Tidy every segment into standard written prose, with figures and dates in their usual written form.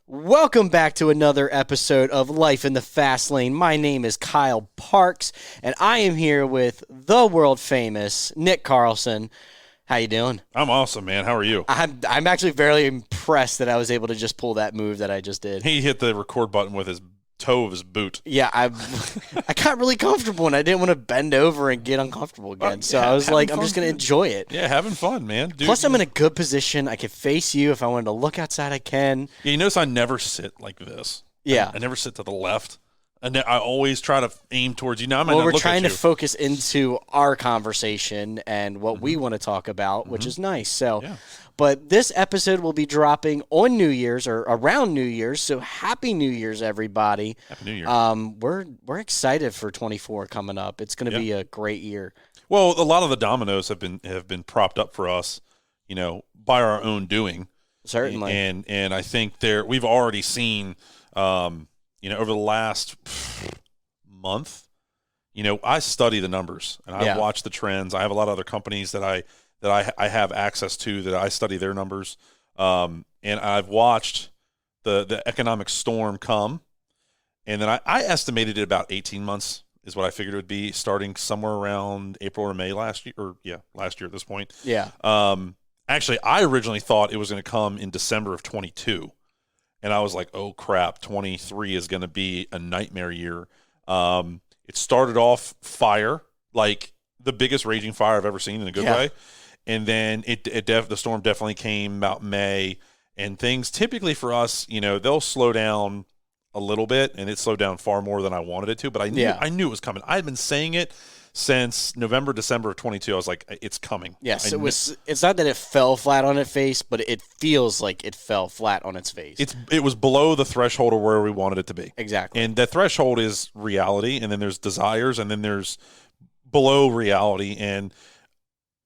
Welcome back to another episode of Life in the Fast Lane. My name is Kyle Parks, and I am here with the world famous Nick Carlson. How you doing? I'm awesome, man. How are you? I'm actually very impressed that I was able to just pull that move that I just did. He hit the record button with his toe of his boot. Yeah, I got really comfortable, and I didn't want to bend over and get uncomfortable again. So I was like, I'm just going to enjoy it. Yeah, having fun, man. Dude, Plus, I'm in a good position. I can face you. If I wanted to look outside, I can. Yeah, you notice I never sit like this. Yeah. I never sit to the left. And I always try to aim towards you. Now, Well, we're trying to focus into our conversation and what we want to talk about, which is nice. So, but this episode will be dropping on New Year's or around New Year's. So, Happy New Year's, everybody! Happy New Year. We're excited for 24 coming up. It's going to be a great year. Well, a lot of the dominoes have been propped up for us, by our own doing. Certainly. And I think we've already seen. Over the last month, I study the numbers and I watch the trends. I have a lot of other companies that I have access to that I study their numbers. And I've watched the economic storm come. And then I estimated it about 18 months is what I figured it would be, starting somewhere around April or May last year at this point. Yeah. Actually, I originally thought it was going to come in December of 22. And I was like, oh, crap, 23 is going to be a nightmare year. It started off fire, like the biggest raging fire I've ever seen in a good way. And then the storm definitely came about May. And things typically for us, they'll slow down a little bit. And it slowed down far more than I wanted it to. But I knew it was coming. I had been saying it since November, December of 22. I was like, it's coming. Yes, it's not that it fell flat on its face, but it feels like it fell flat on its face. It was below the threshold of where we wanted it to be. Exactly. And the threshold is reality, and then there's desires, and then there's below reality. And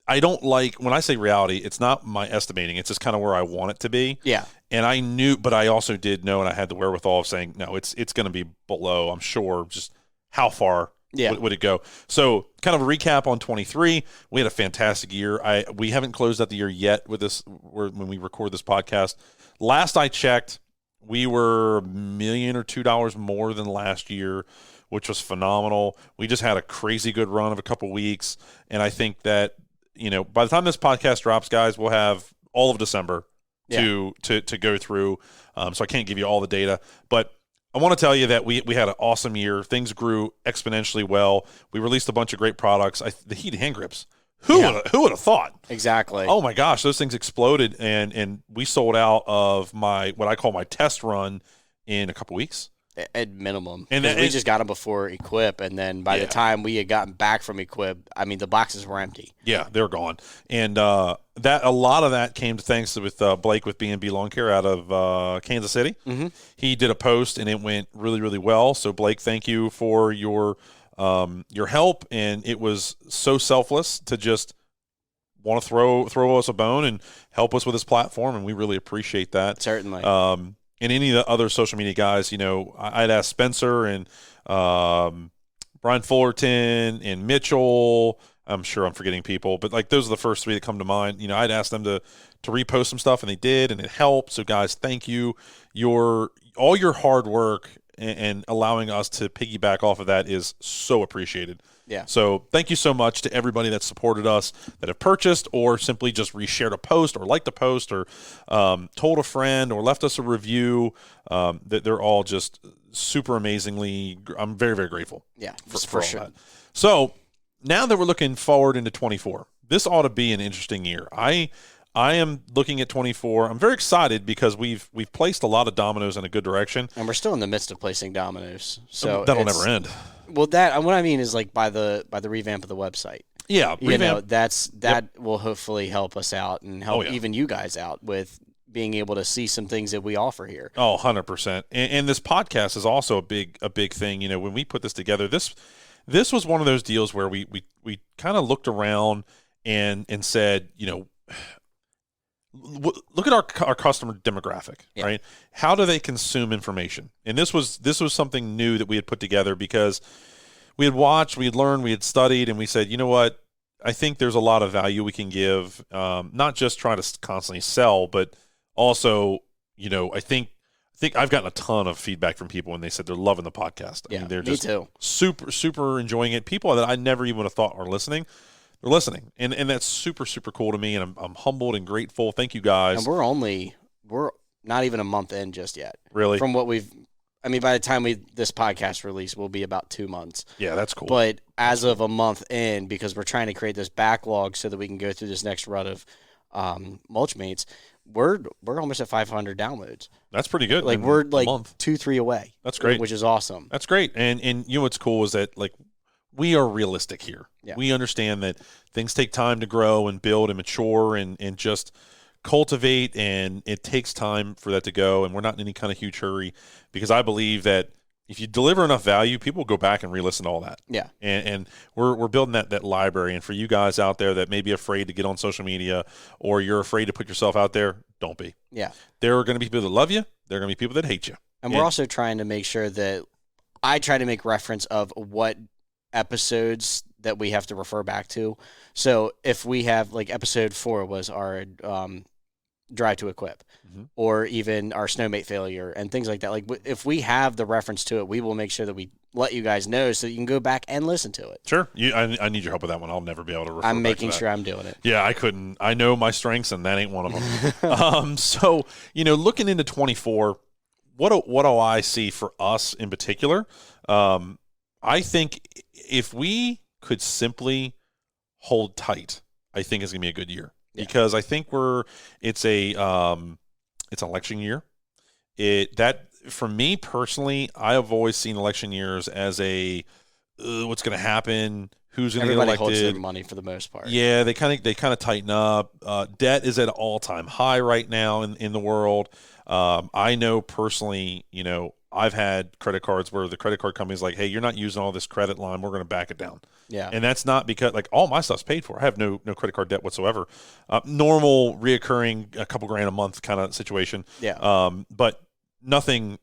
I don't like, when I say reality, it's not my estimating. It's just kind of where I want it to be. Yeah. And I knew, but I also did know, and I had the wherewithal of saying, no, it's going to be below, I'm sure, just how far would it go? So kind of a recap on 23. We had a fantastic year. We haven't closed out the year yet with this when we record this podcast. Last I checked, we were $1 million or $2 million more than last year, which was phenomenal. We just had a crazy good run of a couple weeks. And I think that, by the time this podcast drops, guys, we'll have all of December to go through. So I can't give you all the data, but I want to tell you that we had an awesome year. Things grew exponentially well. We released a bunch of great products. The heated hand grips. Who would have thought? Exactly. Oh my gosh, those things exploded, and we sold out of what I call my test run in a couple weeks. At minimum. And we just got them before Equip, and then by the time we had gotten back from Equip, I mean, the boxes were empty. Yeah, they were gone. And that a lot of that came to thanks with Blake with B&B Lawn Care out of Kansas City. Mm-hmm. He did a post, and it went really, really well. So, Blake, thank you for your help. And it was so selfless to just want to throw us a bone and help us with this platform, and we really appreciate that. Certainly. And any of the other social media guys, I'd asked Spencer and Brian Fullerton and Mitchell. I'm sure I'm forgetting people, but like those are the first three that come to mind. I'd asked them to repost some stuff, and they did, and it helped. So, guys, thank you. All your hard work and allowing us to piggyback off of that is so appreciated. Yeah. So thank you so much to everybody that supported us, that have purchased or simply just reshared a post or liked a post or told a friend or left us a review. That they're all just super amazingly. I'm very, very grateful. Yeah, for sure. That. So now that we're looking forward into 24, this ought to be an interesting year. I am looking at 24. I'm very excited because we've placed a lot of dominoes in a good direction, and we're still in the midst of placing dominoes. So that'll never end. Well, what I mean is like by the revamp of the website. Yeah, that will hopefully help us out and help even you guys out with being able to see some things that we offer here. Oh, 100%. And this podcast is also a big thing. When we put this together, this was one of those deals where we kind of looked around and said, look at our customer demographic, right? How do they consume information? And this was something new that we had put together because we had watched, we had learned, we had studied, and we said, you know what? I think there's a lot of value we can give, not just trying to constantly sell, but also, I think think I've gotten a ton of feedback from people when they said they're loving the podcast. I mean, they're just me too. super enjoying it. People that I never even would have thought are listening, they're listening, and that's super cool to me, and I'm humbled and grateful. Thank you guys. And we're not even a month in just yet. Really? From what by the time this podcast release, we'll be about 2 months. Yeah, that's cool. But as of a month in, because we're trying to create this backlog so that we can go through this next run of Mulch Mates, we're almost at 500 downloads. That's pretty good. Like we're like 2-3 away. That's great. Which is awesome. That's great. And you know what's cool is that like we are realistic here. Yeah. We understand that things take time to grow and build and mature and just cultivate, and it takes time for that to go, and we're not in any kind of huge hurry, because I believe that if you deliver enough value, people will go back and re-listen to all that. Yeah. And we're building that library. And for you guys out there that may be afraid to get on social media, or you're afraid to put yourself out there, don't be. Yeah. There are going to be people that love you. There are going to be people that hate you. And we're also trying to make sure that I try to make reference of what episodes that we have to refer back to. So if we have, like, episode 4 was our drive to equip, or even our snowmate failure and things like that. Like, if we have the reference to it, we will make sure that we let you guys know so that you can go back and listen to it. Sure. I need your help with that one. I'll never be able to refer I'm back making to that. sure I'm doing it. Yeah, I couldn't. I know my strengths, and that ain't one of them. So, looking into 24, what do I see for us in particular? I think if we could simply hold tight, I think it's going to be a good year. Yeah. Because I think it's an election year. For me personally, I have always seen election years as what's going to happen, who's going to get elected. Everybody holds their money for the most part. Yeah, they kind of tighten up. Debt is at an all-time high right now in the world. I know personally, I've had credit cards where the credit card company's like, hey, you're not using all this credit line, we're going to back it down. Yeah. And that's not because, like, all my stuff's paid for. I have no credit card debt whatsoever. Normal, reoccurring, a couple grand a month kind of situation. Yeah. But nothing's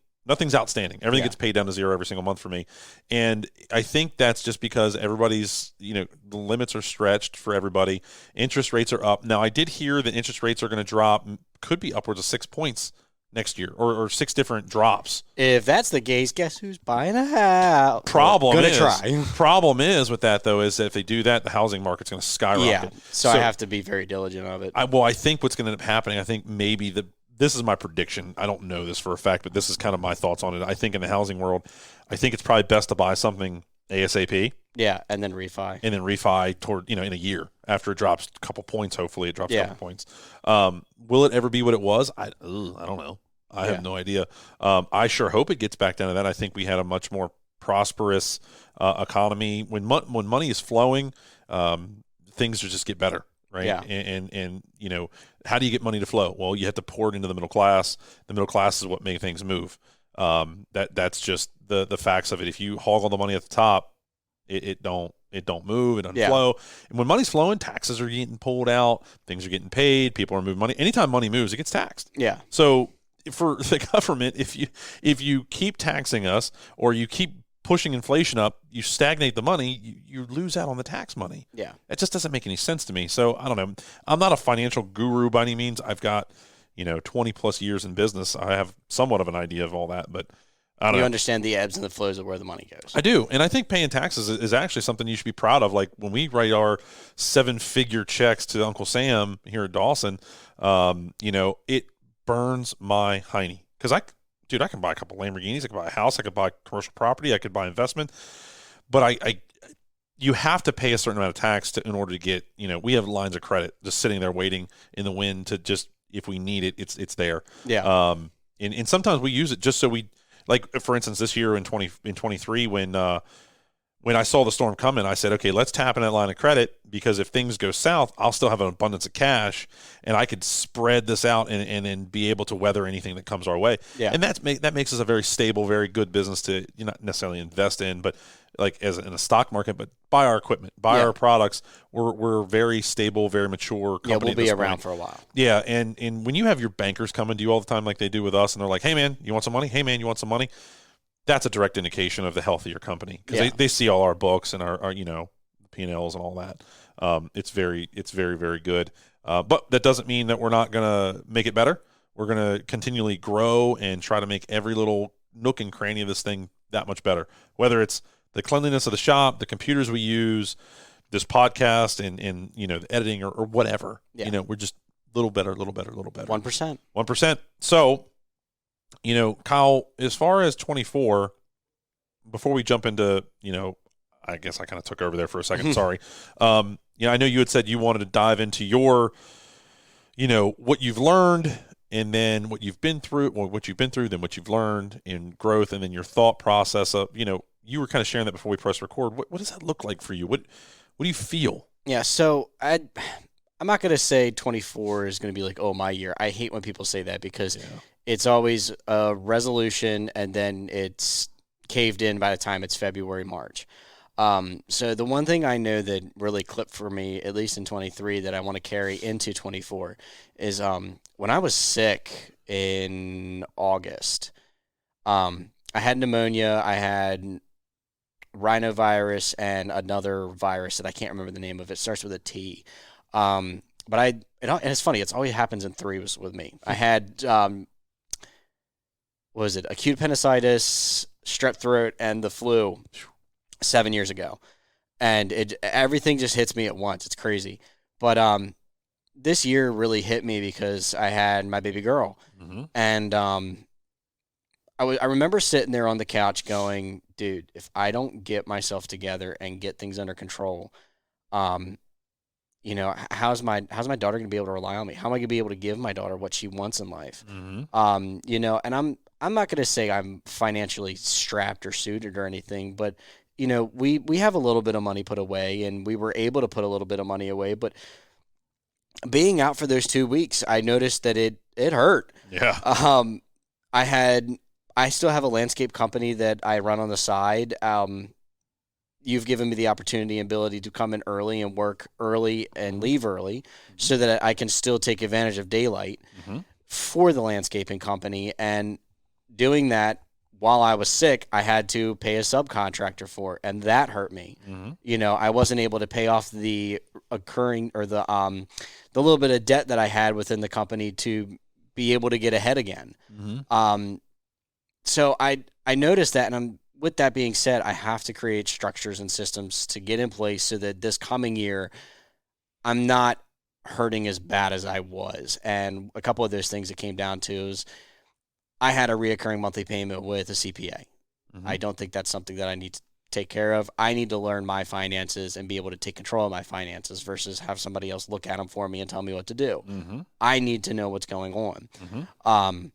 outstanding. Everything gets paid down to zero every single month for me. And I think that's just because everybody's, the limits are stretched for everybody. Interest rates are up. Now, I did hear that interest rates are going to drop, could be upwards of 6 points next year, or 6 different drops. If that's the case, guess who's buying a house? Problem is with that, though, is that if they do that, the housing market's going to skyrocket. Yeah, so I have to be very diligent of it. I think what's going to end up happening, I think maybe this is my prediction. I don't know this for a fact, but this is kind of my thoughts on it. I think in the housing world, I think it's probably best to buy something ASAP. Yeah, and then refi. And then refi toward, in a year after it drops a couple points. Hopefully it drops a couple points. Will it ever be what it was? I don't know. I have no idea. I sure hope it gets back down to that. I think we had a much more prosperous economy. When money is flowing, things just get better, right? Yeah. And how do you get money to flow? Well, you have to pour it into the middle class. The middle class is what makes things move. That's just the facts of it. If you hog all the money at the top, it don't move, it doesn't flow. And when money's flowing, taxes are getting pulled out, things are getting paid, people are moving money. Anytime money moves, it gets taxed. Yeah. So for the government, if you keep taxing us, or you keep pushing inflation up, you stagnate the money, you lose out on the tax money. Yeah. It just doesn't make any sense to me. So I don't know. I'm not a financial guru by any means. I've got 20 plus years in business. I have somewhat of an idea of all that, but I don't know. You understand the ebbs and the flows of where the money goes. I do. And I think paying taxes is actually something you should be proud of. Like when we write our 7-figure checks to Uncle Sam here at Dawson, it burns my hiney. Because I can buy a couple Lamborghinis, I could buy a house, I could buy commercial property, I could buy investment. But you have to pay a certain amount of tax in order to get, we have lines of credit just sitting there waiting in the wind to just, if we need it, it's there. Yeah. And sometimes we use it just so we, like, for instance, this year in 23, when I saw the storm coming, I said, okay, let's tap in that line of credit, because if things go south, I'll still have an abundance of cash, and I could spread this out and then be able to weather anything that comes our way. Yeah. And that makes us a very stable, very good business to not necessarily invest in, but like in a stock market, but buy our equipment, buy our products. We're very stable, very mature company. Yeah, we'll be around for a while. Yeah, and when you have your bankers coming to you all the time like they do with us, and they're like, hey, man, you want some money? Hey, man, you want some money? That's a direct indication of the health of your company, because they see all our books and our P&Ls and all that. It's very, very good. But that doesn't mean that we're not going to make it better. We're going to continually grow and try to make every little nook and cranny of this thing that much better. Whether it's the cleanliness of the shop, the computers we use, this podcast, and the editing or whatever. Yeah. We're just a little better. 1%. 1%. So, Kyle, as far as 24, before we jump into, I guess I kind of took over there for a second. Sorry. I know you had said you wanted to dive into your, what you've learned, and then what you've been through, then what you've learned in growth, and then your thought process of, you were kind of sharing that before we press record. What does that look like for you? What do you feel? Yeah, so I'm not going to say 24 is going to be like, oh, my year. I hate when people say that because it's always a resolution and then it's caved in by the time it's February, March. So the one thing I know that really clipped for me, at least in 23, that I want to carry into 24 is when I was sick in August, I had pneumonia, I had rhinovirus, and another virus that I can't remember the name of. It starts with a T. And it's funny, it's always happens in 3 with me. I had, acute appendicitis, strep throat, and the flu 7 years ago. And everything just hits me at once. It's crazy. But this year really hit me because I had my baby girl. Mm-hmm. And I remember sitting there on the couch going, dude, if I don't get myself together and get things under control, how's my daughter going to be able to rely on me? How am I going to be able to give my daughter what she wants in life? Mm-hmm. And I'm not going to say I'm financially strapped or suited or anything, but we have a little bit of money put away, and we were able to put a little bit of money away, but being out for those 2 weeks, I noticed that it hurt. Yeah. I still have a landscape company that I run on the side. You've given me the opportunity and ability to come in early and work early and leave early so that I can still take advantage of daylight for the landscaping company. And doing that while I was sick, I had to pay a subcontractor for it, and that hurt me. Mm-hmm. I wasn't able to pay off the little bit of debt that I had within the company to be able to get ahead again. Mm-hmm. So I noticed that, and with that being said, I have to create structures and systems to get in place so that this coming year I'm not hurting as bad as I was. And a couple of those things it came down to is I had a reoccurring monthly payment with a CPA. Mm-hmm. I don't think that's something that I need to take care of. I need to learn my finances and be able to take control of my finances versus have somebody else look at them for me and tell me what to do. Mm-hmm. I need to know what's going on. Mm-hmm.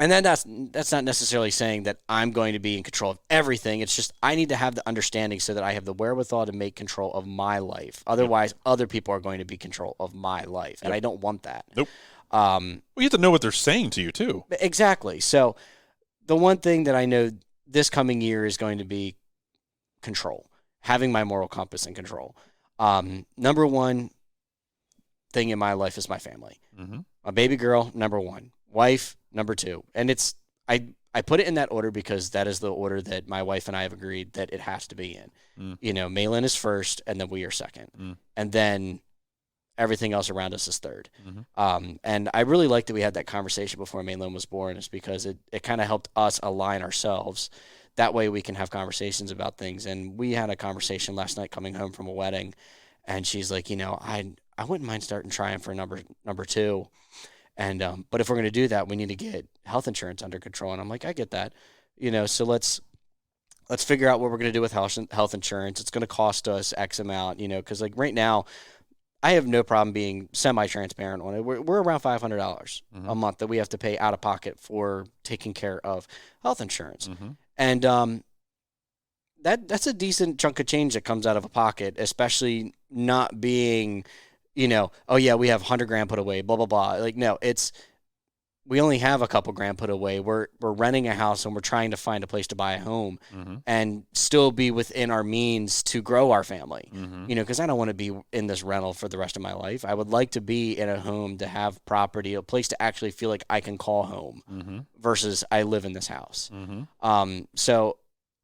And then that's not necessarily saying that I'm going to be in control of everything. It's just I need to have the understanding so that I have the wherewithal to make control of my life. Otherwise, other people are going to be in control of my life, and I don't want that. Nope. You have to know what they're saying to you, too. Exactly. So the one thing that I know this coming year is going to be control, having my moral compass in control. Number one thing in my life is my family. Mm-hmm. My baby girl, number one. Wife, number two. And I put it in that order because that is the order that my wife and I have agreed that it has to be in. Maylin is first, and then we are second. And then everything else around us is third. And I really like that we had that conversation before Maylin was born, is because it kind of helped us align ourselves. That way we can have conversations about things. And we had a conversation last night coming home from a wedding, and she's like, I wouldn't mind starting trying for number two. And but if we're going to do that, we need to get health insurance under control. And I'm like, I get that, so let's figure out what we're going to do with health insurance. It's going to cost us X amount, because like right now, I have no problem being semi-transparent on it. We're around $500 a month that we have to pay out of pocket for taking care of health insurance. And that's a decent chunk of change that comes out of a pocket, especially not being, oh yeah, we have $100,000 put away, blah, blah, blah. Like, no, we only have a couple grand put away. We're renting a house and we're trying to find a place to buy a home and still be within our means to grow our family, because I don't want to be in this rental for the rest of my life. I would like to be in a home to have property, a place to actually feel like I can call home versus I live in this house. So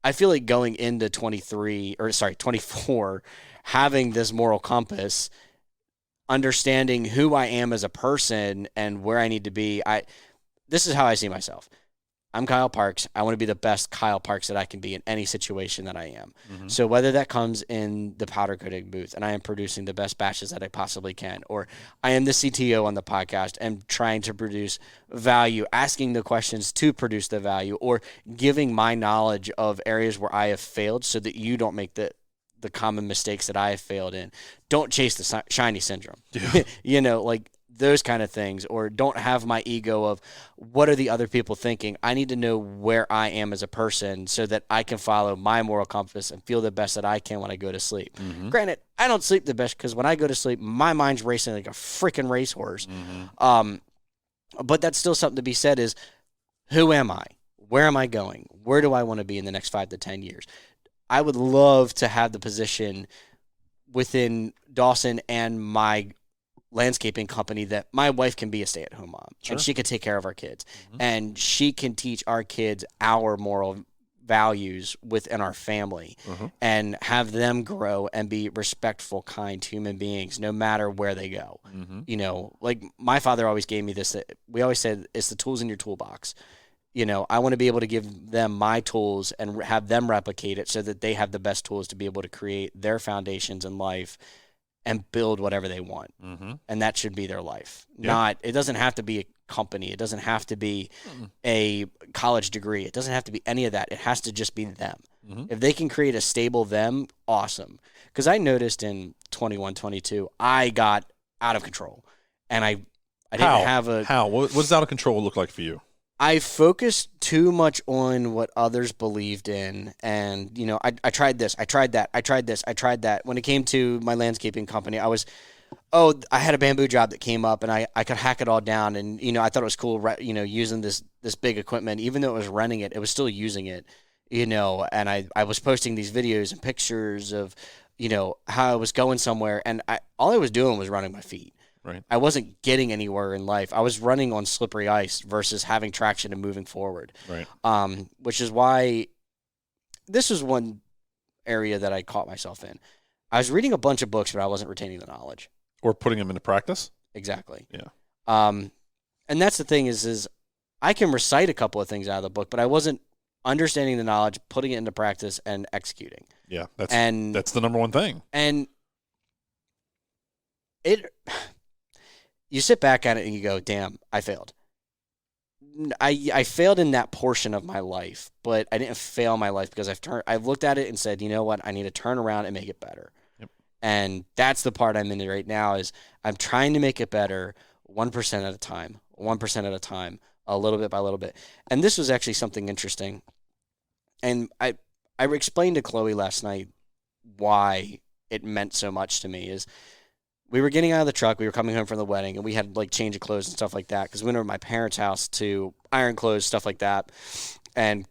I feel like going into 24, having this moral compass, understanding who I am as a person and where I need to be. This is how I see myself. I'm Kyle Parks. I want to be the best Kyle Parks that I can be in any situation that I am. Mm-hmm. So whether that comes in the powder coating booth and I am producing the best batches that I possibly can, or I am the CTO on the podcast and trying to produce value, asking the questions to produce the value, or giving my knowledge of areas where I have failed so that you don't make the common mistakes that I have failed in. Don't chase the shiny syndrome. Yeah. Like those kind of things, or don't have my ego of what are the other people thinking. I need to know where I am as a person so that I can follow my moral compass and feel the best that I can when I go to sleep. Mm-hmm. Granted, I don't sleep the best because when I go to sleep, my mind's racing like a freaking racehorse. Mm-hmm. But that's still something to be said is, who am I? Where am I going? Where do I want to be in the next 5 to 10 years? I would love to have the position within Dawson and my landscaping company that my wife can be a stay-at-home mom. Sure. And she can take care of our kids. Mm-hmm. And she can teach our kids our moral values within our family, mm-hmm. and have them grow and be respectful, kind human beings no matter where they go. Mm-hmm. Like my father always gave me this, we always said it's the tools in your toolbox. I want to be able to give them my tools and have them replicate it so that they have the best tools to be able to create their foundations in life and build whatever they want. Mm-hmm. And that should be their life. Yep. It doesn't have to be a company. It doesn't have to be a college degree. It doesn't have to be any of that. It has to just be them. Mm-hmm. If they can create a stable them, awesome. Because I noticed in 21, 22, I got out of control. And I didn't have a... How? What does out of control look like for you? I focused too much on what others believed in, and I tried this, I tried that, I tried this, I tried that. When it came to my landscaping company, I had a bamboo job that came up, and I could hack it all down, and I thought it was cool, using this big equipment, even though it was renting it, it was still using it, and I was posting these videos and pictures of how I was going somewhere, and all I was doing was running my feet. Right. I wasn't getting anywhere in life. I was running on slippery ice versus having traction and moving forward. Right. Which is why this was one area that I caught myself in. I was reading a bunch of books, but I wasn't retaining the knowledge. Or putting them into practice? Exactly. Yeah. And that's the thing is I can recite a couple of things out of the book, but I wasn't understanding the knowledge, putting it into practice, and executing. Yeah, that's the number one thing. And you sit back at it and you go, damn, I failed. I failed in that portion of my life, but I didn't fail my life because I've looked at it and said, you know what, I need to turn around and make it better. Yep. And that's the part I'm in right now is I'm trying to make it better 1% at a time, a little bit by little bit. And this was actually something interesting. And I explained to Chloe last night why it meant so much to me is we were getting out of the truck. We were coming home from the wedding, and we had change of clothes and stuff like that because we went over to my parents' house to iron clothes, stuff like that. And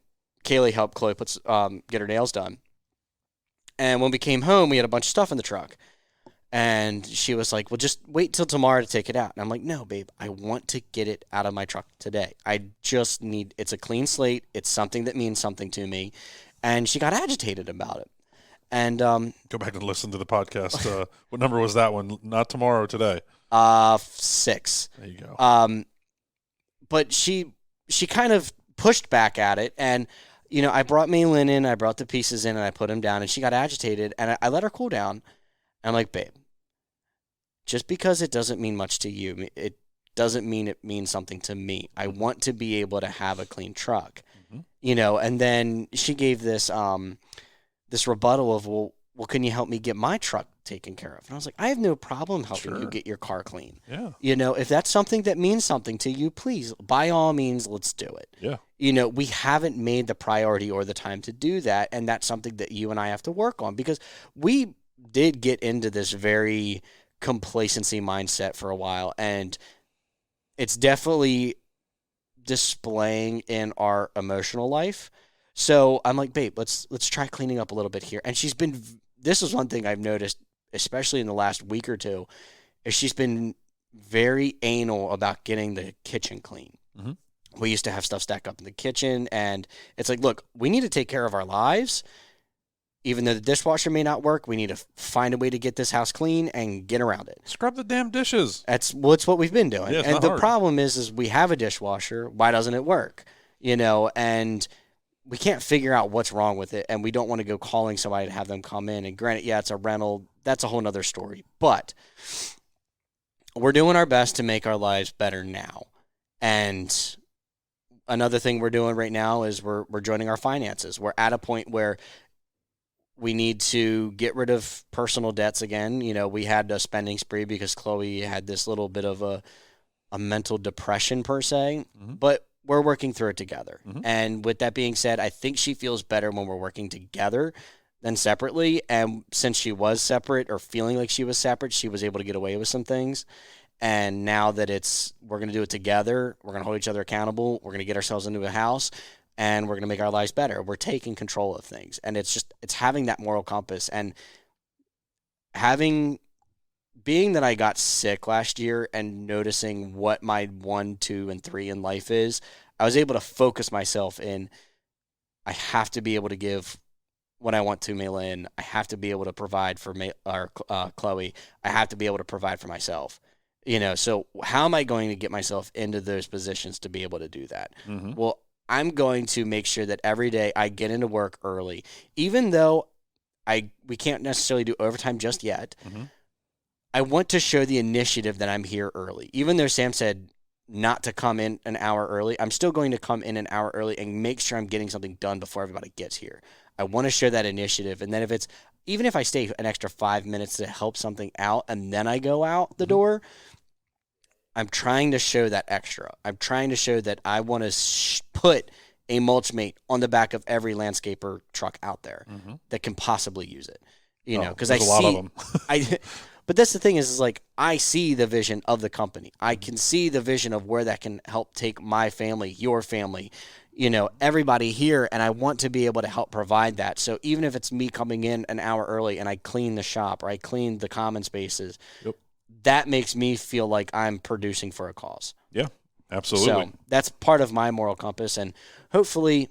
Kaylee helped Chloe get her nails done. And when we came home, we had a bunch of stuff in the truck. And she was like, well, just wait till tomorrow to take it out. And I'm like, no, babe, I want to get it out of my truck today. It's a clean slate. It's something that means something to me. And she got agitated about it. And go back and listen to the podcast. What number was that one? Not tomorrow, today. 6. There you go. But she kind of pushed back at it, and I brought me linen, I brought the pieces in, and I put them down, and she got agitated, and I let her cool down. And I'm like, babe, just because it doesn't mean much to you, it doesn't mean it means something to me. I want to be able to have a clean truck, And then she gave this this rebuttal of, well, can you help me get my truck taken care of? And I was like, I have no problem helping you get your car clean. Yeah. If that's something that means something to you, please, by all means, let's do it. Yeah. We haven't made the priority or the time to do that, and that's something that you and I have to work on because we did get into this very complacency mindset for a while, and it's definitely displaying in our emotional life. So I'm like, babe, let's try cleaning up a little bit here. And this is one thing I've noticed, especially in the last week or two, is she's been very anal about getting the kitchen clean. Mm-hmm. We used to have stuff stacked up in the kitchen, and it's like, look, we need to take care of our lives, even though the dishwasher may not work, we need to find a way to get this house clean and get around it. Scrub the damn dishes. It's what we've been doing. Yeah, and the problem is we have a dishwasher. Why doesn't it work? And we can't figure out what's wrong with it, and we don't want to go calling somebody to have them come in. And granted, yeah, it's a rental. That's a whole nother story. But we're doing our best to make our lives better now. And another thing we're doing right now is we're joining our finances. We're at a point where we need to get rid of personal debts again. We had a spending spree because Chloe had this little bit of a mental depression per se, but we're working through it together. And with that being said, I think she feels better when we're working together than separately. And since she was separate or feeling like she was separate, she was able to get away with some things. And now that we're going to do it together, we're going to hold each other accountable. We're going to get ourselves into a house. And we're going to make our lives better. We're taking control of things. And it's having that moral compass and being that I got sick last year and noticing what my 1, 2, and 3 in life is, I was able to focus myself in, I have to be able to give when I want to Maylin. I have to be able to provide for Chloe. I have to be able to provide for myself. So how am I going to get myself into those positions to be able to do that? Well, I'm going to make sure that every day I get into work early, even though we can't necessarily do overtime just yet. I want to show the initiative that I'm here early. Even though Sam said not to come in an hour early, I'm still going to come in an hour early and make sure I'm getting something done before everybody gets here. I want to show that initiative. And then even if I stay an extra 5 minutes to help something out and then I go out the door, I'm trying to show that extra. I'm trying to show that I want to put a mulch mate on the back of every landscaper truck out there that can possibly use it. Because I see a lot of them. But that's the thing is like I see the vision of the company. I can see the vision of where that can help take my family, your family, everybody here, and I want to be able to help provide that. So even if it's me coming in an hour early and I clean the shop or I clean the common spaces, that makes me feel like I'm producing for a cause. Yeah, absolutely. So that's part of my moral compass. And hopefully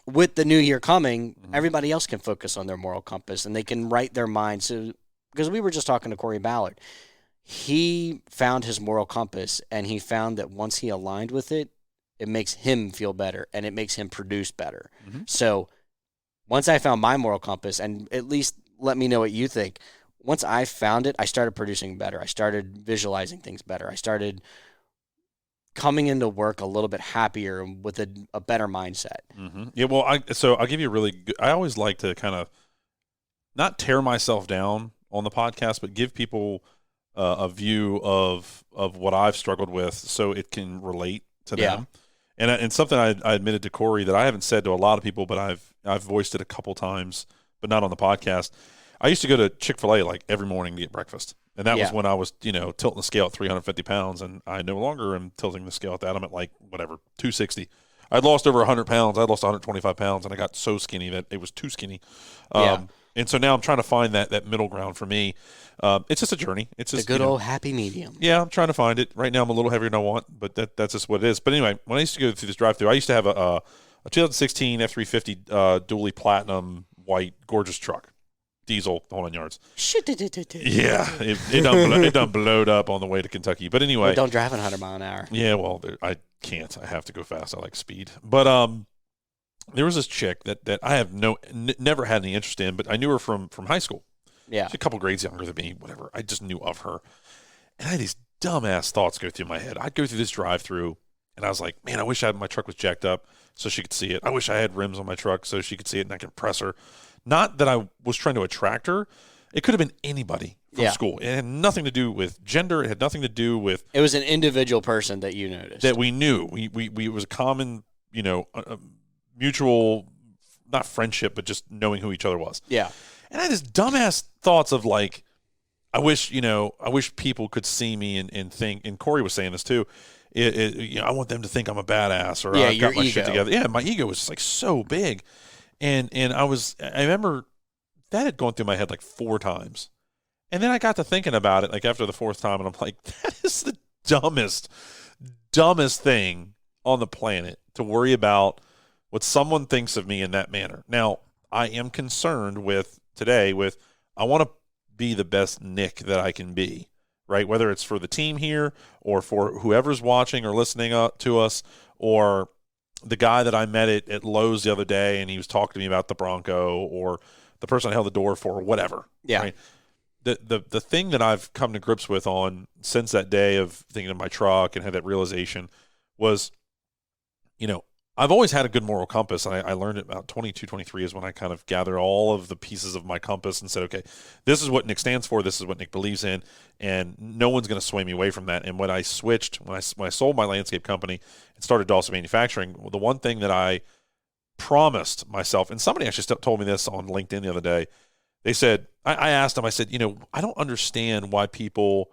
with the new year coming, everybody else can focus on their moral compass and they can right their mind. So, because we were just talking to Corey Ballard, he found his moral compass and he found that once he aligned with it, it makes him feel better and it makes him produce better. So once I found my moral compass, and at least let me know what you think, once I found it, I started producing better. I started visualizing things better. I started coming into work a little bit happier with a better mindset. Yeah, well, I'll give you a really good – I always like to kind of not tear myself down on the podcast, but give people a view of what I've struggled with so it can relate to them. And something I admitted to Corey that I haven't said to a lot of people, but I've voiced it a couple times, but not on the podcast. I used to go to Chick-fil-A like every morning to get breakfast. And that was when I was, tilting the scale at 350 pounds. And I no longer am tilting the scale at that. I'm at 260. I'd lost over 100 pounds. I'd lost 125 pounds. And I got so skinny that it was too skinny. And so now I'm trying to find that middle ground for me. It's just a journey. It's just the good old happy medium. Yeah, I'm trying to find it. Right now I'm a little heavier than I want, but that's just what it is. But anyway, when I used to go through this drive-thru, I used to have a 2016 F350 dually platinum white gorgeous truck. Diesel, the whole 9 yards. Yeah, it done blowed up on the way to Kentucky. But anyway. Well, don't drive at 100 mile an hour. Yeah, well, I can't. I have to go fast. I like speed. But there was this chick that I have never had any interest in, but I knew her from high school. Yeah. She's a couple grades younger than me, whatever. I just knew of her. And I had these dumbass thoughts go through my head. I'd go through this drive-through, and I was like, man, I wish my truck was jacked up so she could see it. I wish I had rims on my truck so she could see it and I could press her. Not that I was trying to attract her. It could have been anybody from school. It had nothing to do with gender. It had nothing to do with... It was an individual person that you noticed. That we knew. It was a common, mutual, not friendship, but just knowing who each other was. Yeah. And I had this dumbass thoughts of like, I wish people could see me and think, and Corey was saying this too, I want them to think I'm a badass or I've got my shit together. Yeah, my ego was just like so big. And I remember that had gone through my head like 4 times. And then I got to thinking about it like after the 4th time, and I'm like, that is the dumbest thing on the planet to worry about what someone thinks of me in that manner. Now, I am concerned with today with I want to be the best Nick that I can be, right? Whether it's for the team here or for whoever's watching or listening to us, or the guy that I met at Lowe's the other day and he was talking to me about the Bronco, or the person I held the door for, or whatever. Yeah. Right? The thing that I've come to grips with on since that day of thinking of my truck and had that realization was, I've always had a good moral compass. And I learned it about 22, 23 is when I kind of gathered all of the pieces of my compass and said, okay, this is what Nick stands for. This is what Nick believes in. And no one's going to sway me away from that. And when I switched, when I sold my landscape company and started Dawson Manufacturing, the one thing that I promised myself, and somebody actually told me this on LinkedIn the other day, they said, I asked them, I said, I don't understand why people,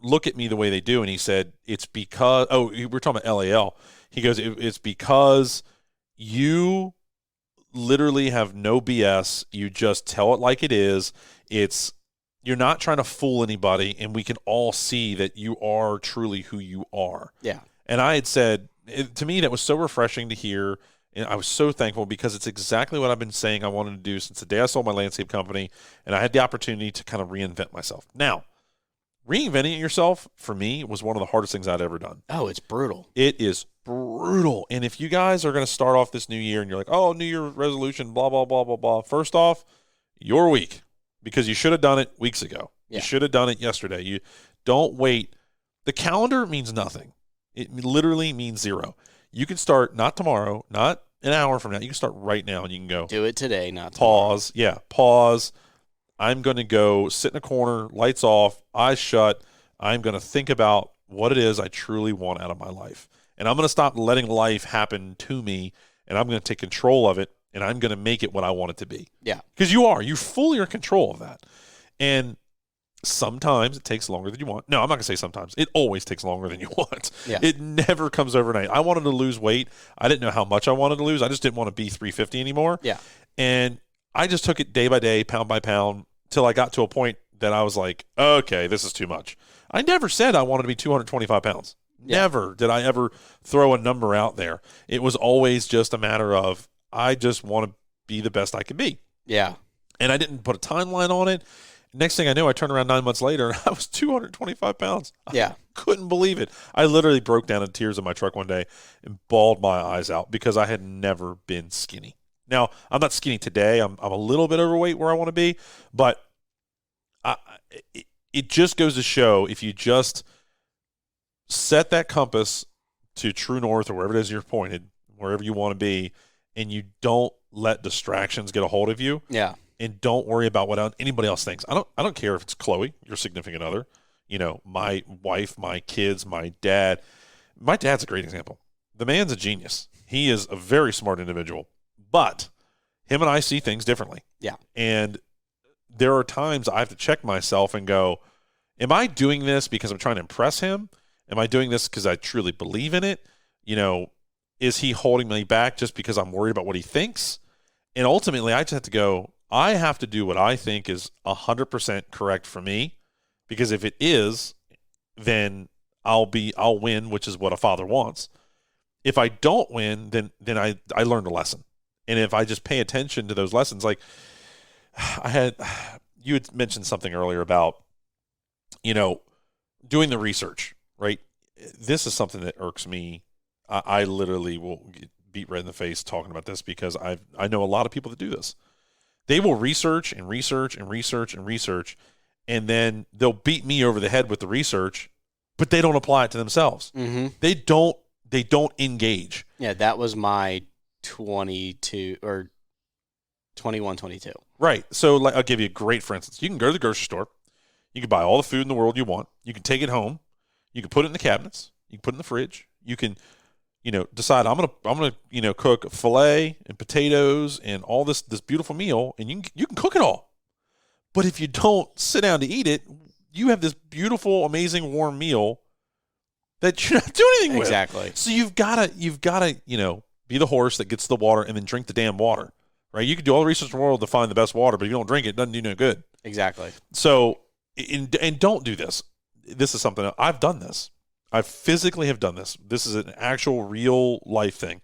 look at me the way they do. And he said, it's because, we're talking about LAL. He goes, it's because you literally have no BS. You just tell it like it is. You're not trying to fool anybody. And we can all see that you are truly who you are. Yeah. And I had said, to me, that was so refreshing to hear. And I was so thankful because it's exactly what I've been saying I wanted to do since the day I sold my landscape company. And I had the opportunity to kind of reinvent myself. Now, reinventing yourself, for me, was one of the hardest things I'd ever done. Oh, it's brutal. It is brutal. And if you guys are going to start off this new year and you're like, oh, New Year resolution, blah, blah, blah, blah, blah. First off, you're weak because you should have done it weeks ago. Yeah. You should have done it yesterday. You don't wait. The calendar means nothing. It literally means zero. You can start not tomorrow, not an hour from now. You can start right now and you can go. Do it today, not tomorrow. Pause. Yeah, pause. I'm going to go sit in a corner, lights off, eyes shut. I'm going to think about what it is I truly want out of my life. And I'm going to stop letting life happen to me, and I'm going to take control of it, and I'm going to make it what I want it to be. Yeah. Because you fully are in control of that. And sometimes it takes longer than you want. No, I'm not going to say sometimes. It always takes longer than you want. Yeah. It never comes overnight. I wanted to lose weight. I didn't know how much I wanted to lose. I just didn't want to be 350 anymore. Yeah. And I just took it day by day, pound by pound, till I got to a point that I was like, okay, this is too much. I never said I wanted to be 225 pounds. Yeah. Never did I ever throw a number out there. It was always just a matter of, I just want to be the best I can be. Yeah. And I didn't put a timeline on it. Next thing I knew, I turned around 9 months later, and I was 225 pounds. Yeah. I couldn't believe it. I literally broke down in tears in my truck one day and bawled my eyes out because I had never been skinny. Now, I'm not skinny today. I'm a little bit overweight where I want to be, but it just goes to show if you just set that compass to true north or wherever it is you're pointed, wherever you want to be, and you don't let distractions get a hold of you. Yeah. And don't worry about what anybody else thinks. I don't care if it's Chloe, your significant other, my wife, my kids, my dad. My dad's a great example. The man's a genius. He is a very smart individual, but him and I see things differently. Yeah. And there are times I have to check myself and go, am I doing this because I'm trying to impress him? Am I doing this because I truly believe in it? Is he holding me back just because I'm worried about what he thinks? And ultimately, I just have to go, I have to do what I think is 100% correct for me, because if it is, then I'll win, which is what a father wants. If I don't win, then I learned a lesson. And if I just pay attention to those lessons, like you had mentioned something earlier about, doing the research, right? This is something that irks me. I literally will get beat red in the face talking about this because I know a lot of people that do this. They will research and research and research and research, and then they'll beat me over the head with the research, but they don't apply it to themselves. Mm-hmm. They don't engage. Yeah, that was my 22 or 21, 22. Right. So I'll give you a great, for instance. You can go to the grocery store. You can buy all the food in the world you want. You can take it home. You can put it in the cabinets. You can put it in the fridge. You can decide I'm gonna cook filet and potatoes and all this beautiful meal, and you can cook it all. But if you don't sit down to eat it, you have this beautiful, amazing, warm meal that you're not doing anything with. Exactly. So you've gotta be the horse that gets the water and then drink the damn water, right? You can do all the research in the world to find the best water, but if you don't drink it, it doesn't do no good. Exactly. So and don't do this. This is something I've done this. I physically have done this. This is an actual real life thing.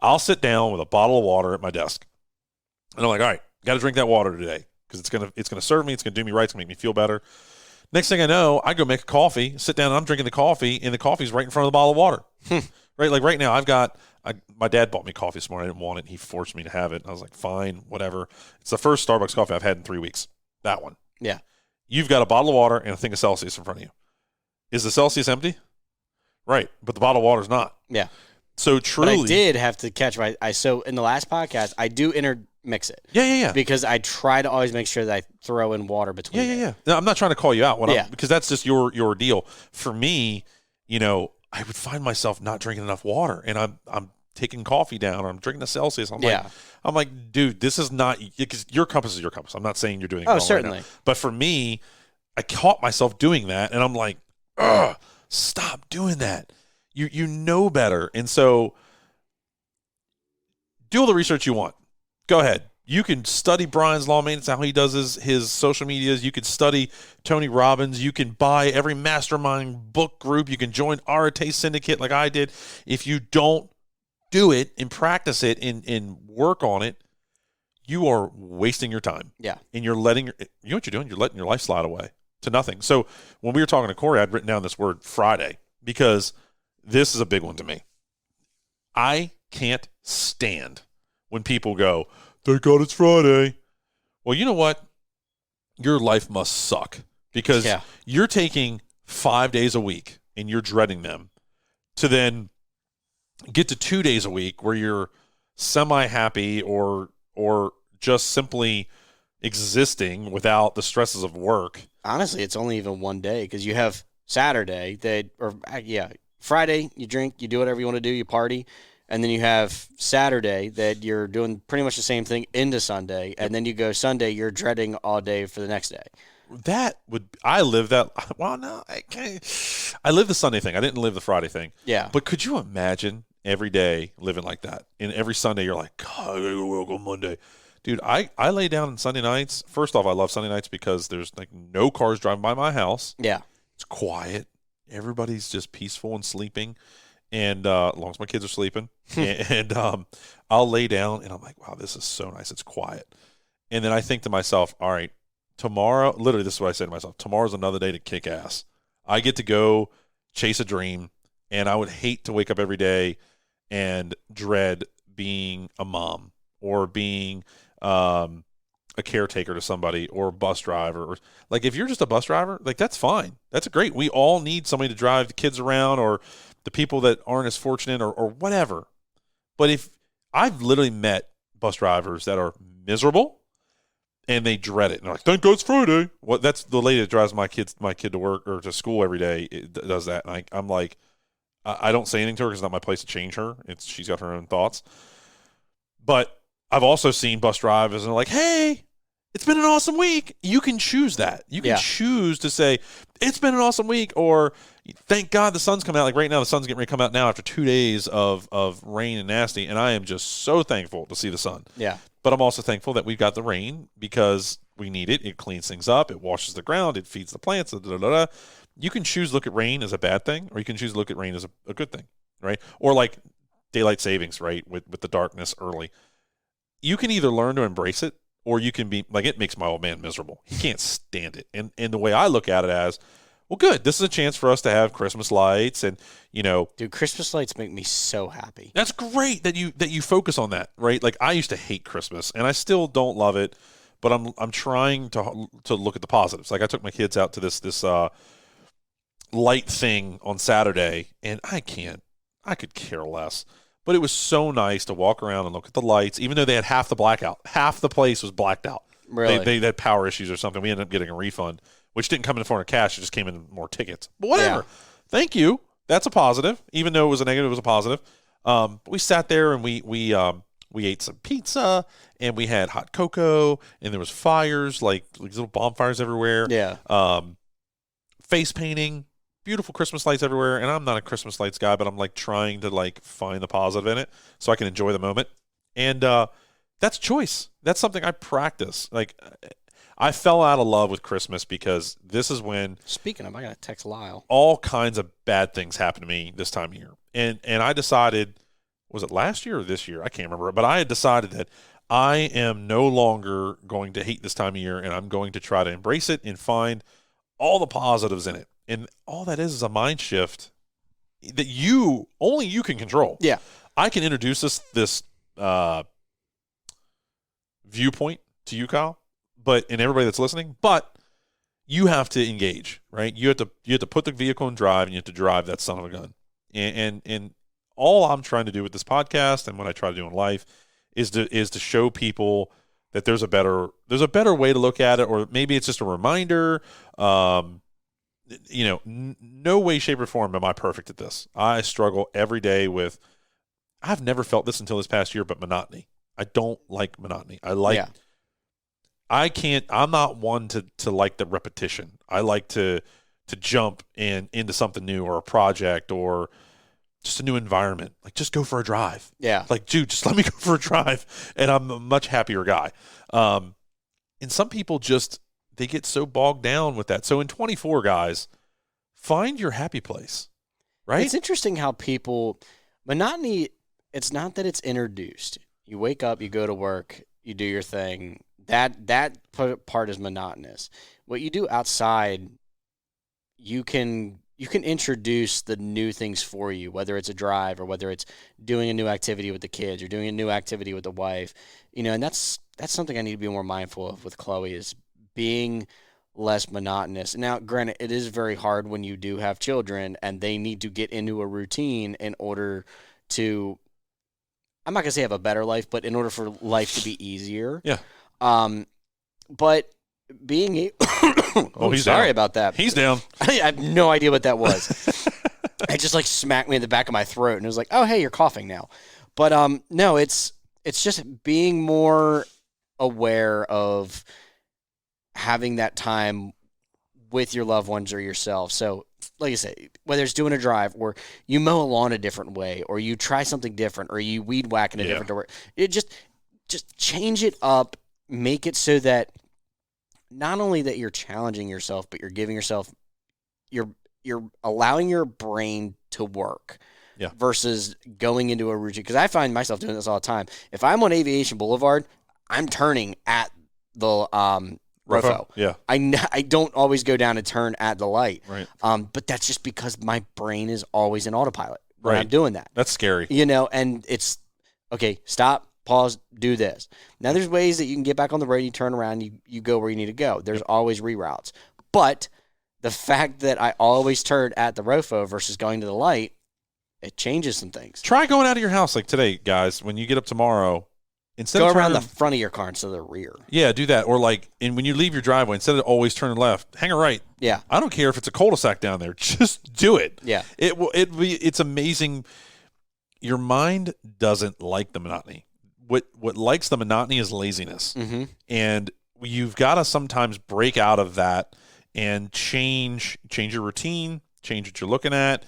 I'll sit down with a bottle of water at my desk. And I'm like, all right, got to drink that water today because it's gonna serve me. It's going to do me right. It's going to make me feel better. Next thing I know, I go make a coffee, sit down, and I'm drinking the coffee, and the coffee's right in front of the bottle of water. Right? Like right now, my dad bought me coffee this morning. I didn't want it. He forced me to have it. I was like, fine, whatever. It's the first Starbucks coffee I've had in 3 weeks. That one. Yeah. You've got a bottle of water and a thing of Celsius in front of you. Is the Celsius empty? Right. But the bottle of water's not. Yeah. So truly. But I did have to catch so in the last podcast, I do intermix it. Yeah. Because I try to always make sure that I throw in water between. Yeah. No, I'm not trying to call you out. Because that's just your deal. For me, I would find myself not drinking enough water, and I'm taking coffee down, or I'm drinking a Celsius. I'm like, dude, this is not, because your compass is your compass. I'm not saying you're doing it wrong certainly. Right now. But for me, I caught myself doing that, and I'm like, ugh, stop doing that. You know better. And so do all the research you want. Go ahead. You can study Brian's Law Maintenance, how he does his social medias. You can study Tony Robbins. You can buy every mastermind book group. You can join Arate Syndicate like I did. If you don't do it and practice it and work on it, you are wasting your time. Yeah. And you're letting what you're doing? You're letting your life slide away to nothing. So when we were talking to Corey, I'd written down this word Friday because this is a big one to me. I can't stand when people go, thank God it's Friday. Well, you know what? Your life must suck because you're taking 5 days a week and you're dreading them to then get to 2 days a week where you're semi-happy or just simply existing without the stresses of work. Honestly, it's only even one day because you have Saturday Friday, you drink, you do whatever you want to do, you party. And then you have Saturday that you're doing pretty much the same thing into Sunday. And then you go Sunday, you're dreading all day for the next day. I live the Sunday thing. I didn't live the Friday thing. Yeah. But could you imagine every day living like that? And every Sunday you're like, God, I gotta go work on Monday. Dude, I lay down on Sunday nights. First off, I love Sunday nights because there's like no cars driving by my house. Yeah. It's quiet. Everybody's just peaceful and sleeping. And as long as my kids are sleeping, and I'll lay down, and I'm like, wow, this is so nice. It's quiet. And then I think to myself, all right, tomorrow, literally this is what I say to myself, tomorrow's another day to kick ass. I get to go chase a dream, and I would hate to wake up every day and dread being a mom or being a caretaker to somebody or a bus driver. Or, like, if you're just a bus driver, like, that's fine. That's great. We all need somebody to drive the kids around or the people that aren't as fortunate or whatever. But if I've literally met bus drivers that are miserable and they dread it. And they're like, thank God it's Friday. Well, that's the lady that drives my kid to work or to school every day. It does that. And I'm like, I don't say anything to her because it's not my place to change her. She's got her own thoughts. But I've also seen bus drivers and they're like, hey, it's been an awesome week. You can choose that. You can choose to say, it's been an awesome week, or thank God the sun's coming out. Like right now, the sun's getting ready to come out now after 2 days of rain and nasty, and I am just so thankful to see the sun. Yeah. But I'm also thankful that we've got the rain because we need it. It cleans things up. It washes the ground. It feeds the plants. You can choose to look at rain as a bad thing, or you can choose to look at rain as a good thing, right? Or like daylight savings, right, with the darkness early. You can either learn to embrace it, or you can be like, it makes my old man miserable. He can't stand it. And the way I look at it as, well, good. This is a chance for us to have Christmas lights and, Dude, Christmas lights make me so happy. That's great that you focus on that, right? Like I used to hate Christmas and I still don't love it, but I'm trying to look at the positives. Like I took my kids out to this light thing on Saturday and I could care less. But it was so nice to walk around and look at the lights, even though they had half the blackout. Half the place was blacked out. Really? They had power issues or something. We ended up getting a refund, which didn't come in the form of cash. It just came in more tickets. But whatever. Yeah. Thank you. That's a positive. Even though it was a negative, it was a positive. But we sat there and we ate some pizza and we had hot cocoa and there was fires, like little bonfires everywhere. Yeah. Face painting. Beautiful Christmas lights everywhere, and I'm not a Christmas lights guy, but I'm like trying to like find the positive in it so I can enjoy the moment. And that's choice. That's something I practice. Like I fell out of love with Christmas because this is when, speaking of, I got to text Lyle. All kinds of bad things happen to me this time of year, and I decided, was it last year or this year? I can't remember. But I had decided that I am no longer going to hate this time of year, and I'm going to try to embrace it and find all the positives in it. And all that is a mind shift that only you can control. Yeah. I can introduce this viewpoint to you, Kyle, and everybody that's listening, but you have to engage, right? You have to put the vehicle in drive, and you have to drive that son of a gun. And all I'm trying to do with this podcast and what I try to do in life is to show people that there's a better way to look at it, or maybe it's just a reminder. No way, shape, or form am I perfect at this. I struggle every day with. I've never felt this until this past year, but monotony. I don't like monotony. I'm not one to like the repetition. I like to jump into something new, or a project, or just a new environment. Like, just go for a drive. Yeah. Like, dude, just let me go for a drive, and I'm a much happier guy. And some people they get so bogged down with that. So in 24, guys, find your happy place, right? It's interesting how monotony, it's not that it's introduced. You wake up, you go to work, you do your thing. That part is monotonous. What you do outside, you can introduce the new things for you, whether it's a drive or whether it's doing a new activity with the kids or doing a new activity with the wife. And that's something I need to be more mindful of with Chloe, is being less monotonous. Now, granted, it is very hard when you do have children and they need to get into a routine in order to, I'm not going to say have a better life, but in order for life to be easier. Yeah. But being he's sorry down. about that. He's down. I have no idea what that was. It just smacked me in the back of my throat, and it was like, oh, hey, you're coughing now. But no, it's just being more aware of having that time with your loved ones or yourself. So, like I say, whether it's doing a drive, or you mow a lawn a different way, or you try something different, or you weed whack in a different way, it just change it up, make it so that not only that you're challenging yourself, but you're giving yourself, you're allowing your brain to work. Yeah. Versus going into a routine. Because I find myself doing this all the time. If I'm on Aviation Boulevard, I'm turning at the Rofo. Yeah. I don't always go down and turn at the light. Right. But that's just because my brain is always in autopilot when I'm doing that. That's scary. And it's, okay, stop, pause, do this. Now, there's ways that you can get back on the road, you turn around, you go where you need to go. There's always reroutes. But the fact that I always turn at the Rofo versus going to the light, it changes some things. Try going out of your house like today, guys. When you get up tomorrow, instead go of around the front of your car instead of the rear. Yeah, do that. Or and when you leave your driveway, instead of always turning left, hang a right. Yeah. I don't care if it's a cul-de-sac down there. Just do it. Yeah. It's amazing. Your mind doesn't like the monotony. What likes the monotony is laziness. Mm-hmm. And you've got to sometimes break out of that and change your routine, change what you're looking at.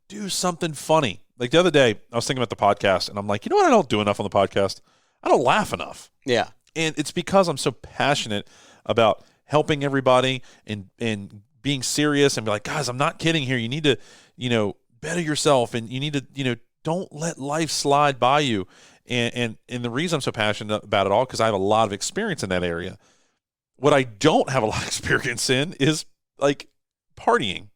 Do something funny. Like the other day, I was thinking about the podcast, and I'm like, you know what I don't do enough on the podcast? I don't laugh enough. Yeah. And it's because I'm so passionate about helping everybody and being serious and be like, guys, I'm not kidding here. You need to, better yourself, and you need to, don't let life slide by you. And the reason I'm so passionate about it all, because I have a lot of experience in that area. What I don't have a lot of experience in is like partying,